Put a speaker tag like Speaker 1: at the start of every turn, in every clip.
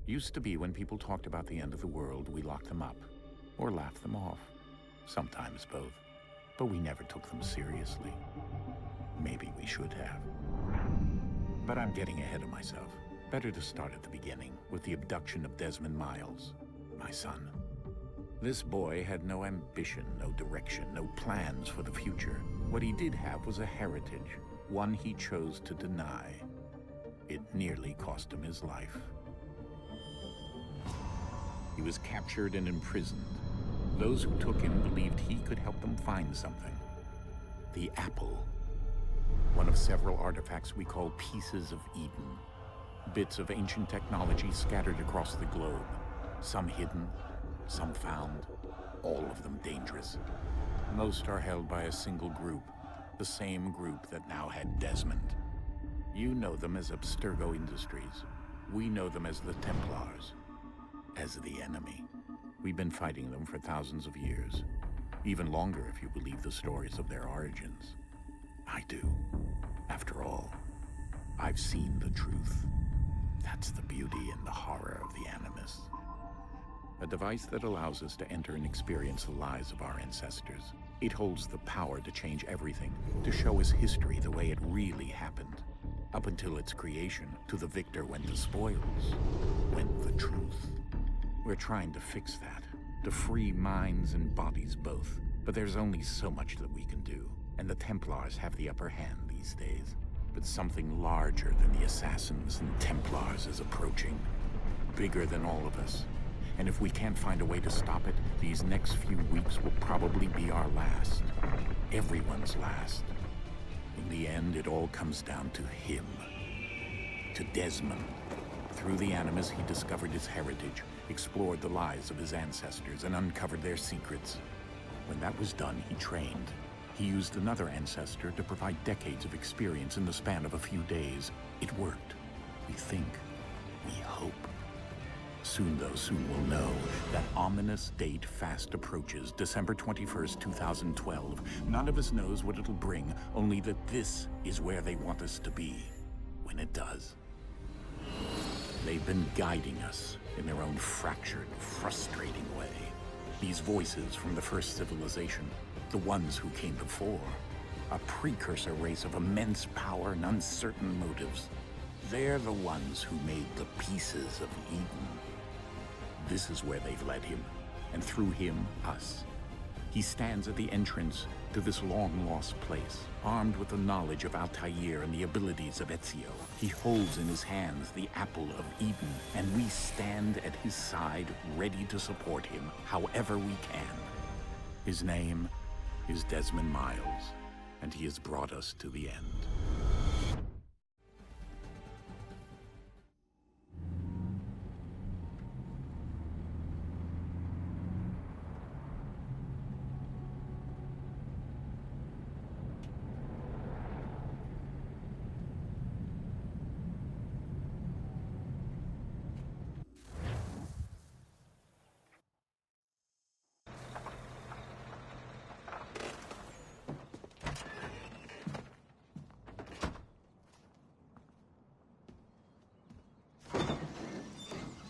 Speaker 1: Used to be when people talked about the end of the world, we locked them up. Or laughed them off. Sometimes both. But we never took them seriously. Maybe we should have. But I'm getting ahead of myself. Better to start at the beginning, with the abduction of Desmond Miles, my son. This boy had no ambition, no direction, no plans for the future. What he did have was a heritage, one he chose to deny. It nearly cost him his life. He was captured and imprisoned. Those who took him believed he could help them find something. The apple. One of several artifacts we call pieces of Eden. Bits of ancient technology scattered across the globe. Some hidden, some found, all of them dangerous. Most are held by a single group, the same group that now had Desmond. You know them as Abstergo Industries. We know them as the Templars, as the enemy. We've been fighting them for thousands of years, even longer if you believe the stories of their origins. I do. After all, I've seen the truth. That's the beauty and the horror of the Animus. A device that allows us to enter and experience the lives of our ancestors. It holds the power to change everything, to show us history the way it really happened. Up until its creation, to the victor went the spoils, went the truth. We're trying to fix that, to free minds and bodies both. But there's only so much that we can do, and the Templars have the upper hand these days. But something larger than the Assassins and Templars is approaching. Bigger than all of us. And if we can't find a way to stop it, these next few weeks will probably be our last. Everyone's last. In the end, it all comes down to him. To Desmond. Through the Animus, he discovered his heritage, explored the lives of his ancestors, and uncovered their secrets. When that was done, he trained. He used another ancestor to provide decades of experience in the span of a few days. It worked. We think. We hope. Soon we'll know. That ominous date fast approaches, December 21st, 2012. None of us knows what it'll bring, only that this is where they want us to be, when it does. They've been guiding us in their own fractured, frustrating way. These voices from the first civilization, the ones who came before, a precursor race of immense power and uncertain motives. They're the ones who made the pieces of Eden. This is where they've led him, and through him, us. He stands at the entrance to this long-lost place, armed with the knowledge of Altair and the abilities of Ezio. He holds in his hands the apple of Eden, and we stand at his side, ready to support him however we can. His name is Desmond Miles, and he has brought us to the end.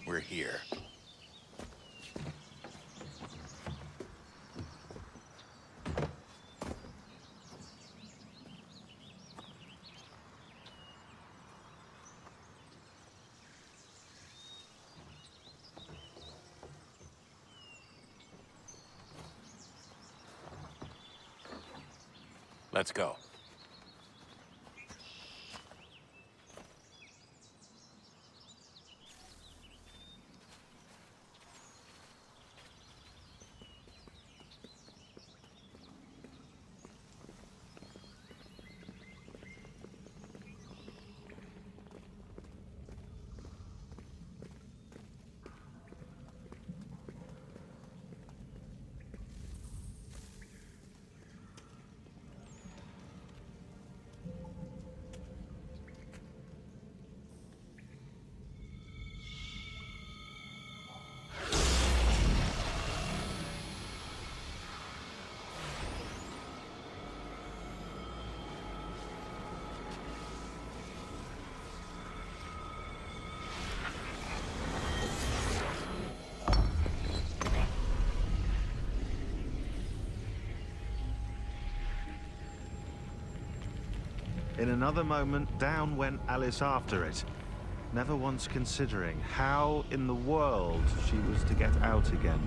Speaker 1: We're here. Let's go.
Speaker 2: In another moment, down went Alice after it, never once considering how in the world she was to get out again.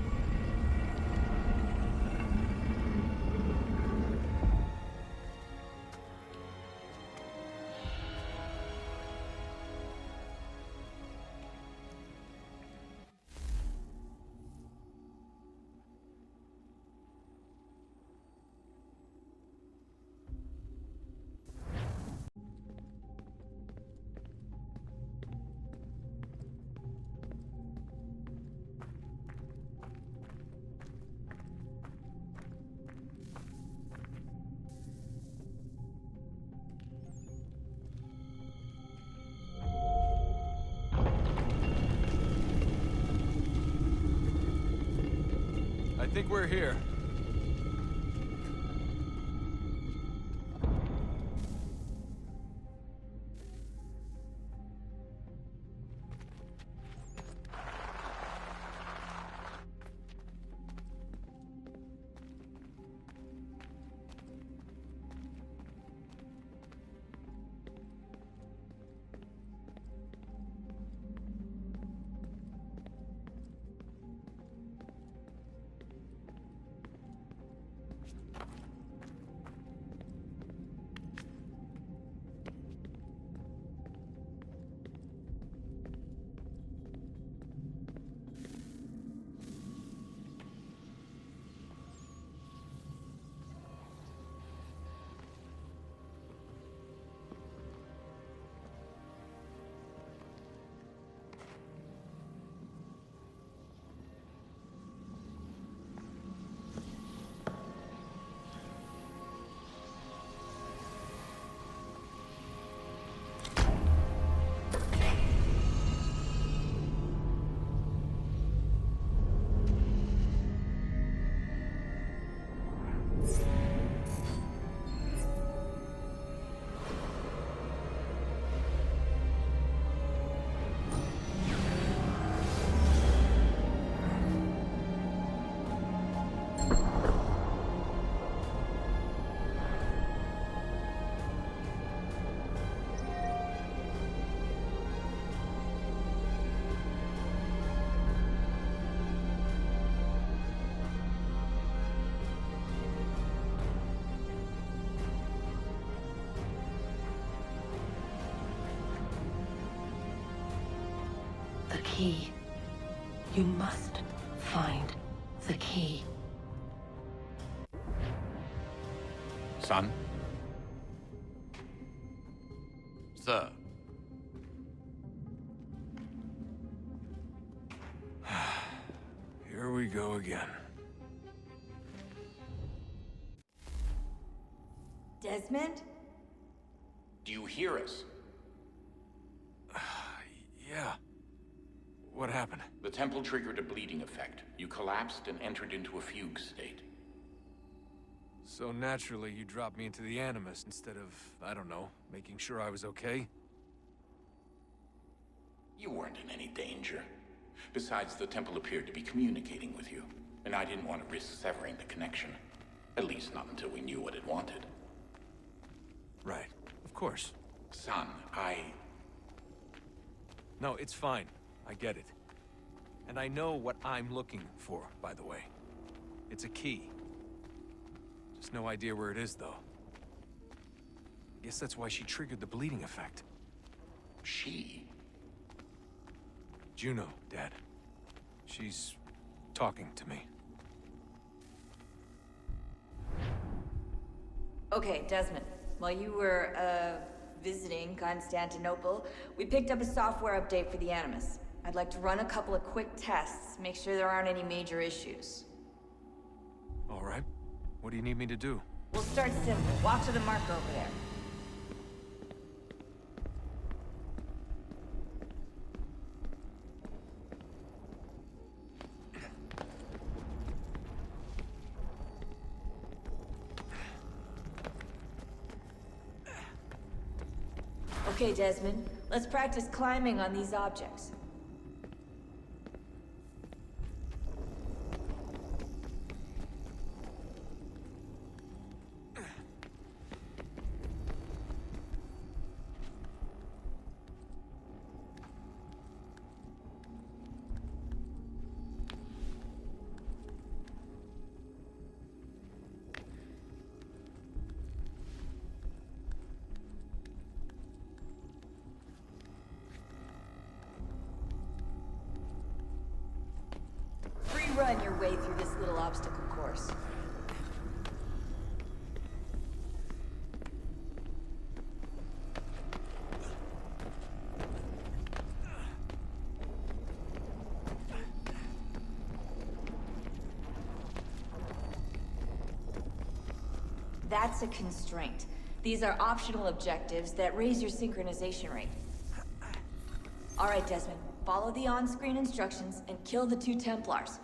Speaker 3: I think we're here.
Speaker 4: The key. You must find the key.
Speaker 1: Son?
Speaker 3: Sir. Here we go again.
Speaker 5: Desmond?
Speaker 1: Do you hear us?
Speaker 3: Yeah. What happened?
Speaker 1: The temple triggered a bleeding effect. You collapsed and entered into a fugue state.
Speaker 3: So naturally, you dropped me into the Animus instead of, I don't know, making sure I was okay?
Speaker 1: You weren't in any danger. Besides, the temple appeared to be communicating with you, and I didn't want to risk severing the connection. At least not until we knew what it wanted.
Speaker 3: Right. Of course.
Speaker 1: Son,
Speaker 3: No, it's fine. I get it. And I know what I'm looking for, by the way. It's a key. Just no idea where it is, though. Guess that's why she triggered the bleeding effect.
Speaker 1: She?
Speaker 3: Juno, Dad. She's talking to me.
Speaker 5: Okay, Desmond. While you were, visiting Constantinople, we picked up a software update for the Animus. I'd like to run a couple of quick tests, make sure there aren't any major issues.
Speaker 3: All right. What do you need me to do?
Speaker 5: We'll start simple. Walk to the marker over there. Okay, Desmond. Let's practice climbing on these objects. run your way through this little obstacle course. That's a constraint. These are optional objectives that raise your synchronization rate. All right, Desmond. Follow the on-screen instructions and kill the 2 Templars.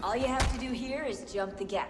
Speaker 5: All you have to do here is jump the gap.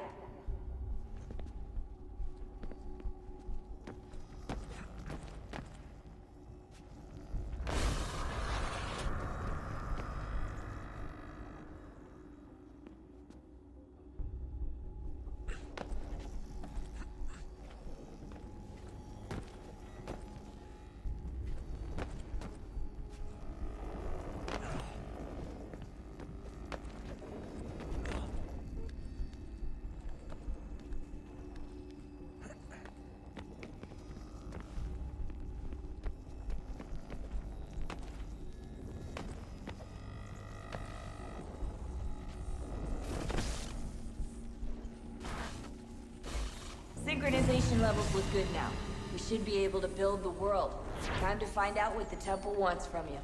Speaker 5: Synchronization levels look good now. We should be able to build the world. Time to find out what the temple wants from you.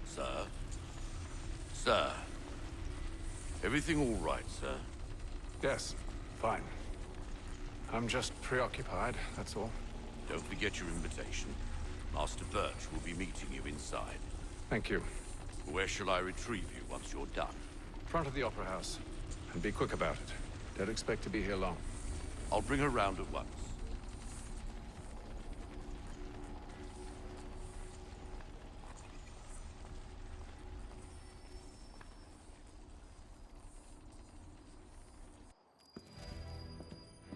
Speaker 6: Sir? Sir? Everything all right, sir?
Speaker 7: Yes, fine. I'm just preoccupied, that's all.
Speaker 6: Don't forget your invitation. Master Birch will be meeting you inside.
Speaker 7: Thank you.
Speaker 6: Where shall I retrieve you once you're done?
Speaker 7: Front of the Opera House. And be quick about it. Don't expect to be here long.
Speaker 6: I'll bring her round at once.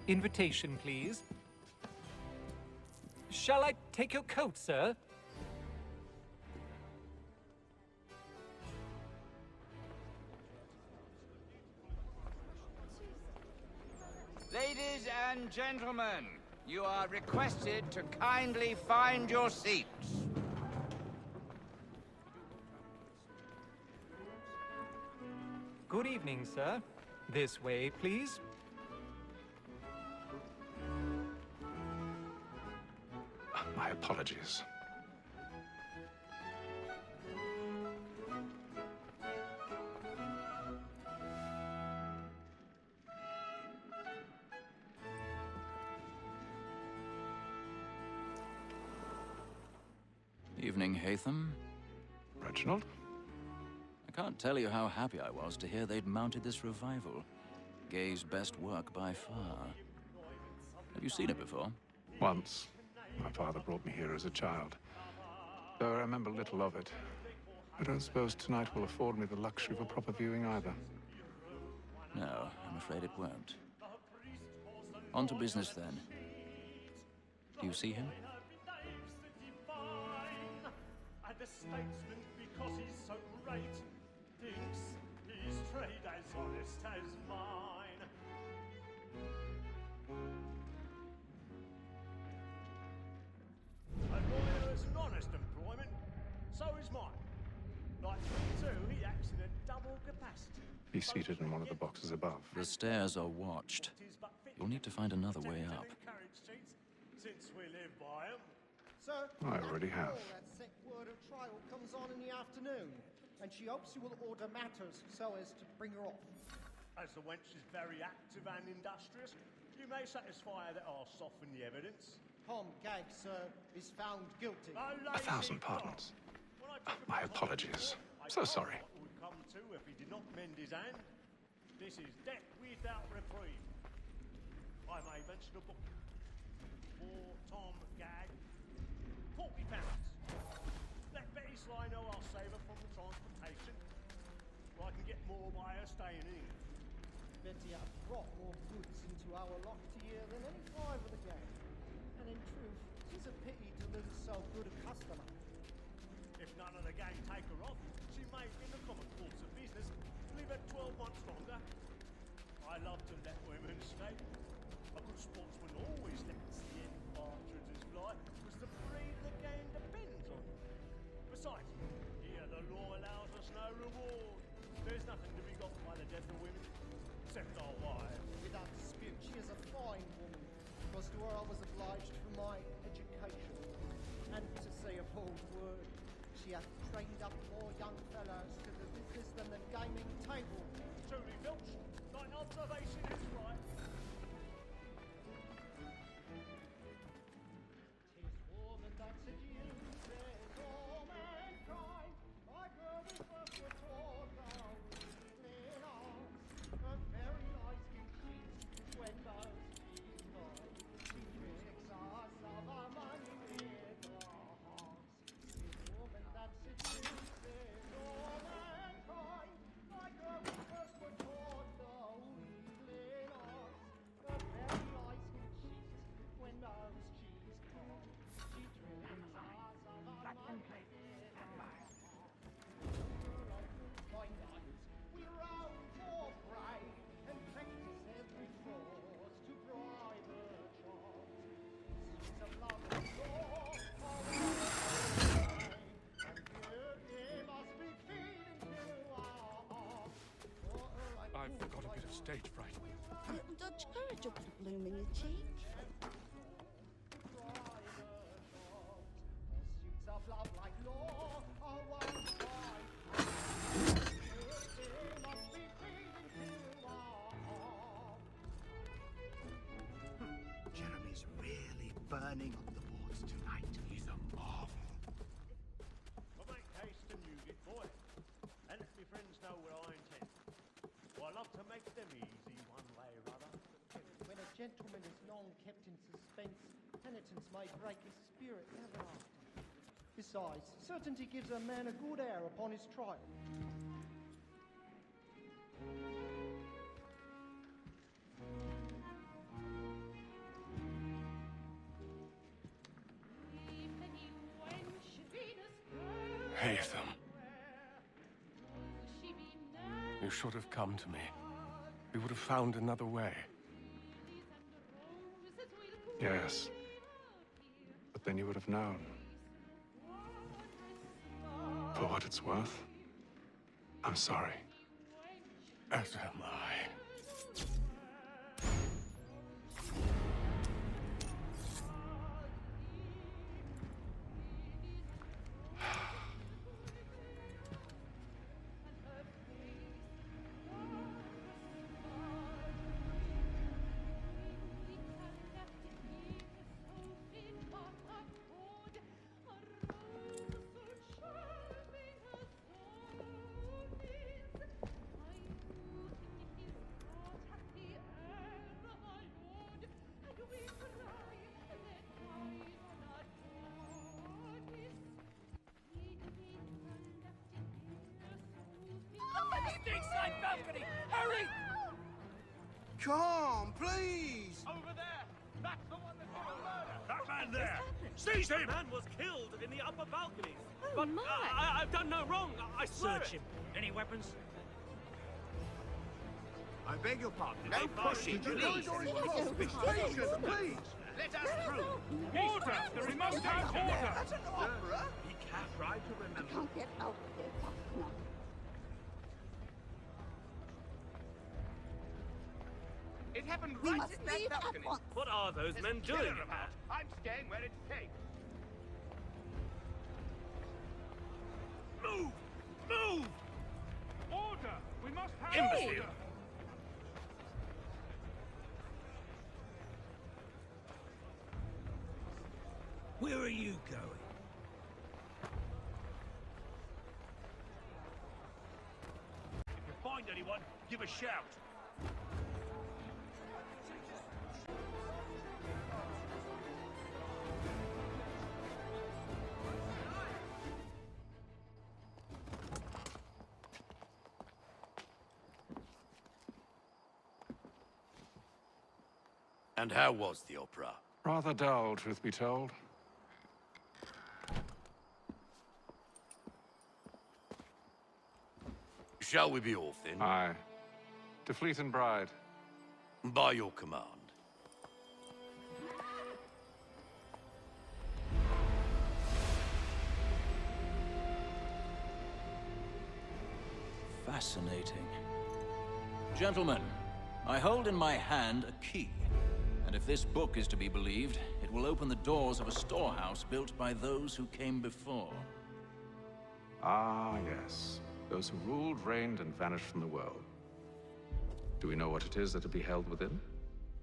Speaker 3: Invitation, please. Shall I take your coat, sir?
Speaker 8: Ladies and gentlemen, you are requested to kindly find your seats.
Speaker 3: Good evening, sir. This way, please.
Speaker 7: My apologies.
Speaker 9: Evening, Haytham.
Speaker 7: Reginald?
Speaker 9: I can't tell you how happy I was to hear they'd mounted this revival. Gay's best work by far. Have you seen it before?
Speaker 7: Once. My father brought me here as a child. Though I remember little of it. I don't suppose tonight will afford me the luxury of a proper viewing either.
Speaker 9: No, I'm afraid it won't. On to business, then. Do you see him?
Speaker 10: And the statesman, because he's so great, thinks his trade as honest as mine. A lawyer is an honest employment, so is mine. Like me too, he acts in a double capacity.
Speaker 7: Be seated in one of the boxes above.
Speaker 9: The stairs are watched. You'll need to find another way up.
Speaker 10: Since we live by 'em.
Speaker 11: Sir,
Speaker 7: I already have.
Speaker 11: that set word of trial comes on in the afternoon, and she hopes you will order matters so as to bring her off.
Speaker 10: As the wench is very active and industrious, you may satisfy her that I'll soften the evidence.
Speaker 11: Tom Gagg, sir, is found guilty.
Speaker 7: 1,000 pardons. My apologies. So sorry.
Speaker 10: What would come to if he did not mend his hand? This is debt without reprieve. I may mention a book for Tom Gagg. £40. Let Betty Sly know I'll save her from the transportation. Or I can get more by her staying in England.
Speaker 11: Betty hath brought more goods into our locked year than any five of the gang. And in truth, 'Tis a pity to lose so good a customer.
Speaker 10: If none of the gang take her off, she may, in the common course of business, leave her 12 months longer. I love to let women escape. A good sportsman always lets the end partridges fly, because the breed of the game depends on it. Besides, here the law allows us no reward. There's nothing to be got by the death of women, except our wives.
Speaker 11: Without dispute, she is a fine woman, because to her I was obliged for my education. And to say a bold word, she hath trained up more young fellows to the business than the gaming table.
Speaker 10: Truly, Filch, thine observation is right.
Speaker 11: 'Tis woman that seduces all mankind, like her we first were taught thou evening arms. Her very eyes can cheat when most she's gone. She tricks us of our money with her hearts. 'Tis woman that seduces all mankind, like her we first were taught thou evening arms. Her very eyes can cheat when most she's gone. She tricks us of our money with her hearts. By night we roam for prey and practice every fraud to bribe her charms. Suits of love and law are well and beauty must be feeding to our hearts. For her
Speaker 7: I've got a bit of stage fright.
Speaker 12: A little Dutch courage up the bloom in your cheek.
Speaker 11: Pursuits of love like law are one by they must be feeding to our hearts.
Speaker 8: Jeremy's really burning on the boards tonight. He's a marvel.
Speaker 10: Well, make haste and use it, boy. And let me friends know what I intend. Well, I love to make them easy one way or other.
Speaker 11: When a gentleman is long kept in suspense, penitence may break his spirit ever after. Besides, certainty gives a man a good air upon his trial.
Speaker 7: Haytham. You should have come to me. We would have found another way. Yes. But then you would have known. For what it's worth, I'm sorry. As am I.
Speaker 3: Inside balcony! Hurry!
Speaker 8: Come, please!
Speaker 10: Over there! That's the one that did the murder!
Speaker 13: That man there! Seize him!
Speaker 10: Man was killed in the upper balconies.
Speaker 12: Oh,
Speaker 10: But
Speaker 12: my.
Speaker 10: I've done no wrong. I swear
Speaker 13: Search
Speaker 10: it.
Speaker 13: him. Any weapons?
Speaker 8: I beg your pardon. No
Speaker 13: Hey,
Speaker 8: pushing,
Speaker 13: Barney,
Speaker 8: please. Please, let us through.
Speaker 13: Water! We must have water!
Speaker 8: That's an opera. Be careful. Try to remember.
Speaker 12: Can't get out there fast enough.
Speaker 8: It happened
Speaker 12: We
Speaker 8: right
Speaker 12: must
Speaker 8: in that
Speaker 12: leave at
Speaker 8: balcony.
Speaker 12: once.
Speaker 10: What are those
Speaker 8: There's
Speaker 10: men
Speaker 8: a killer
Speaker 10: doing in
Speaker 8: about.
Speaker 10: there?
Speaker 8: I'm staying where it's safe.
Speaker 13: Move! Move! Order! We must have
Speaker 10: Imbecile!
Speaker 13: order!
Speaker 8: Where are you going?
Speaker 13: If you find anyone, give a shout.
Speaker 6: And how was the opera?
Speaker 7: Rather dull, truth be told.
Speaker 6: Shall we be off then?
Speaker 7: Aye. To Fleet and Bride.
Speaker 6: By your command.
Speaker 9: Fascinating. Gentlemen, I hold in my hand a key. And if this book is to be believed, it will open the doors of a storehouse built by those who came before.
Speaker 7: Ah, yes. Those who ruled, reigned, and vanished from the world. Do we know what it is that will be held within?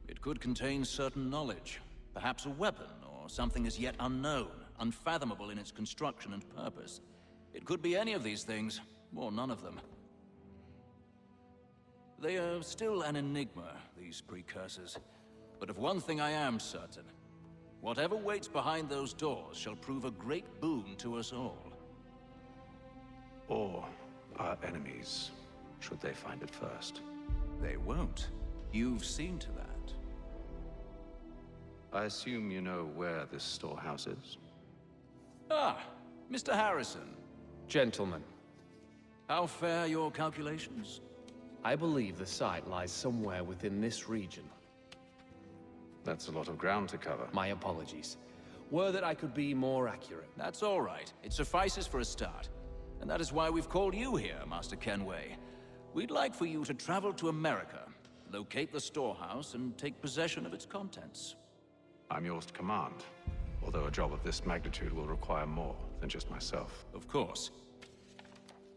Speaker 9: It could contain certain knowledge. Perhaps a weapon, or something as yet unknown, unfathomable in its construction and purpose. It could be any of these things, or none of them. They are still an enigma, these precursors. But of one thing I am certain. Whatever waits behind those doors shall prove a great boon to us all.
Speaker 7: Or our enemies, should they find it first.
Speaker 9: They won't. You've seen to that.
Speaker 7: I assume you know where this storehouse is?
Speaker 9: Ah, Mr. Harrison.
Speaker 14: Gentlemen,
Speaker 9: How fare your calculations?
Speaker 14: I believe the site lies somewhere within this region.
Speaker 7: That's a lot of ground to cover.
Speaker 14: My apologies. Were that I could be more accurate.
Speaker 9: That's all right. It suffices for a start. And that is why we've called you here, Master Kenway. We'd like for you to travel to America, locate the storehouse, and take possession of its contents.
Speaker 7: I'm yours to command, although a job of this magnitude will require more than just myself.
Speaker 9: Of course.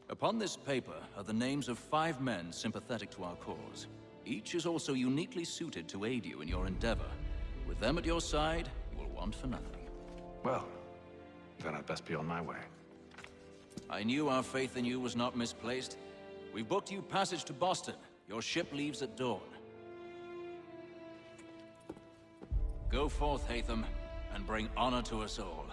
Speaker 9: Upon this paper are the names of 5 men sympathetic to our cause. Each is also uniquely suited to aid you in your endeavor. With them at your side, you will want for nothing.
Speaker 7: Well, then I'd best be on my way.
Speaker 9: I knew our faith in you was not misplaced. We've booked you passage to Boston. Your ship leaves at dawn. Go forth, Haytham, and bring honor to us all.